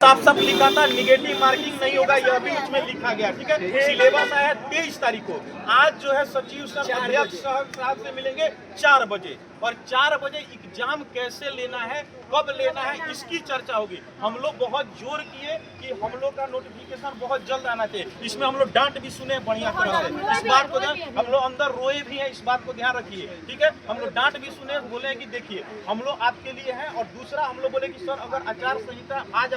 साफ साफ लिखा था निगेटिव मार्किंग नहीं होगा, यह भी उसमें लिखा गया। ठीक है, सिलेबस आया 23 तारीख को। आज जो है सचिव सर अध्यक्ष साहब से मिलेंगे 4 बजे, और 4 बजे एग्जाम कैसे लेना है, कब लेना है, इसकी चर्चा होगी। हम लोग बहुत जोर किए कि हम लोग का नोटिफिकेशन बहुत जल्द आना चाहिए। इसमें हम लोग डांट भी सुने बढ़िया तरह से, इस बात को हम लोग अंदर रोए भी हैं, इस बात को ध्यान रखिए। ठीक है, हम लोग डांट भी सुने, बोले कि देखिए हम लोग आपके लिए हैं। और दूसरा हम लोग बोले कि सर अगर आचार संहिता आज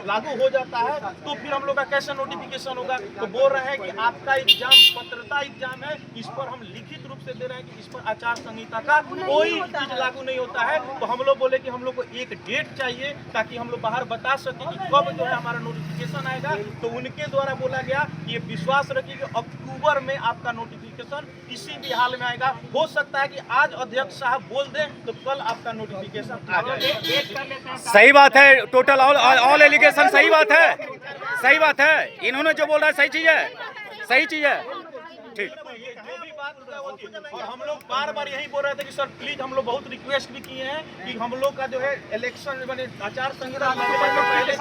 लागू हो जाता है तो फिर हम लोग का कैसे नोटिफिकेशन होगा। तो बोल रहे हैं कि आपका एग्जाम पत्रता एग्जाम है, इस पर हम लिखित रूप से दे रहे हैं कि इस पर आचार संहिता का कोई चीज लागू नहीं होता है। तो हम लोग बोले कि हम लोग को एक डेट चाहिए ताकि हम लोग बाहर बता सकें कि कब जो है हमारा नोटिफिकेशन आएगा। तो उनके द्वारा बोला गया कि ये विश्वास रखिए कि अक्टूबर में आपका नोटिफिकेशन किसी भी हाल में आएगा। हो सकता है कि आज अध्यक्ष साहब बोल दें तो कल आपका नोटिफिकेशन आ जाएगा। सही बात है, टोटल ऑल एलिगेशन सही बात है, सही बात है। इन्होंने जो बोल रहा है सही चीज है, सही चीज है। ठीक, जो भी बात होता है वो ठीक। और हम लोग बार बार यही बोल रहे थे कि सर प्लीज, हम लोग बहुत रिक्वेस्ट भी किए हैं कि हम लोग का जो है इलेक्शन मैंने आचार संहिता पहले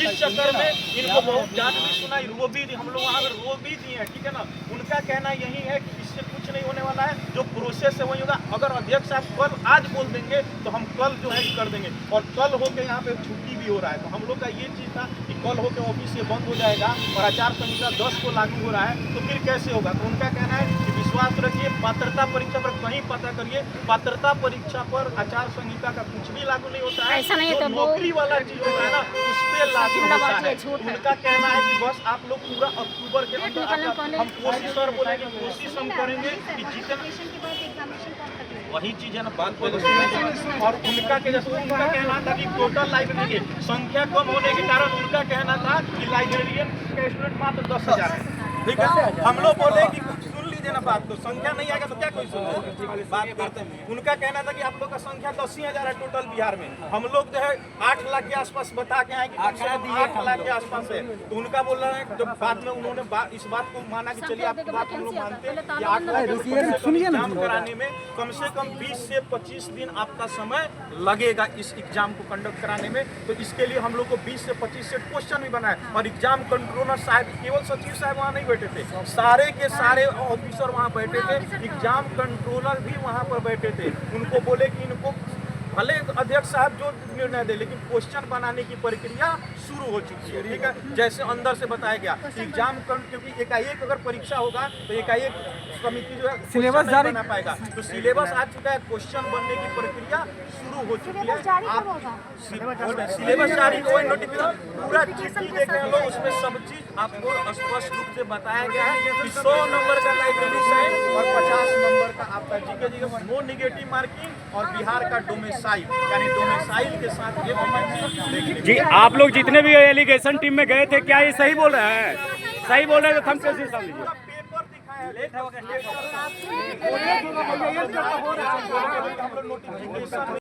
इस चक्कर में इनको बहुत डांट भी सुना, रो भी हम लोग वहाँ पर रो भी दिए हैं। ठीक है ना, उनका कहना यही है कि इससे कुछ नहीं होने वाला है, जो प्रोसेस है वही होगा। अगर अध्यक्ष साहब कल आज बोल देंगे तो हम कल जो है कर देंगे। और कल होके यहाँ पे छुट्टी भी हो रहा है, तो हम लोग का ये चीज था कि कल होके ऑफिस से बंद हो जाएगा और आचार संहिता 10 को लागू हो रहा है, तो फिर कैसे होगा। तो उनका कहना है कि विश्वास रखिए, पात्रता परीक्षा पर कहीं पता करिए, पात्रता परीक्षा पर आचार संहिता का कुछ भी लागू नहीं होता है। जो नौकरी वाला चीज होता है ना उस पर लागू होता है। उनका कहना है कि बस आप लोग पूरा अक्टूबर के अंदर हम कोशिश और बोलेंगे, कोशिश हम करेंगे कि जितने वही चीज है ना बात। और उनका उनका कहना था कि टोटल लाइब्रेरी की संख्या कम होने के कारण उनका कहना था कि लाइब्रेरियन का स्टूडेंट मात्र 10,000 है। ठीक है, हम लोग बोले कि सुन लीजिए ना बात, तो संख्या नहीं आएगा तो क्या कोई सुन बात करते हैं। उनका कहना था कि आप लोग का संख्या 10,000 है टोटल बिहार में। हम लोग जो है 8 लाख के आसपास बता के आए कि 8 लाख के आसपास है। तो उनका बोल रहा है जब बाद में उन्होंने इस बात को माना कि चलिए आपकी बात हम लोग मानते हैं कि 8 लाख एग्जाम कराने में कम से कम 20 से 25 दिन आपका समय लगेगा इस एग्जाम को कंडक्ट कराने में। तो इसके लिए हम लोग को 20 से 25 सेट क्वेश्चन भी बनाए। और एग्जाम कंट्रोलर साहब, केवल सचिव साहब वहाँ नहीं बैठे थे, सारे के सारे ऑफिसर वहाँ बैठे थे, एग्जाम कंट्रोलर भी वहाँ पर बैठे थे। उनको बोले कि इनको भले अध्यक्ष साहब जो निर्णय दे, लेकिन क्वेश्चन बनाने की प्रक्रिया शुरू हो चुकी है। ठीक है, जैसे अंदर से बताया गया एग्जाम क्योंकि एकाएक अगर परीक्षा होगा तो एकाएक समिति जो है सिलेबस जारी बना पाएगा। तो सिलेबस आ चुका है, क्वेश्चन बनने की प्रक्रिया शुरू हो चुकी है। आप सिलेबस जारी कोई नोटिफिकेशन पूरा चिट्ठी देख रहे हो, उसमें सब चीज आपको स्पष्ट रूप से बताया गया है कि 100 नंबर का लाइब्रेरी साइंस और 50 नंबर का आपका जीके नो निगेटिव मार्किंग और बिहार का डोमेसाइल यानी डोमेसाइल के साथ ये जी। आप लोग जितने भी एलिगेशन टीम में गए थे, क्या ये सही बोल रहे हैं? सही बोल रहे हैं तो हम कैसे समझ लीजिए। पेपर दिखाया है,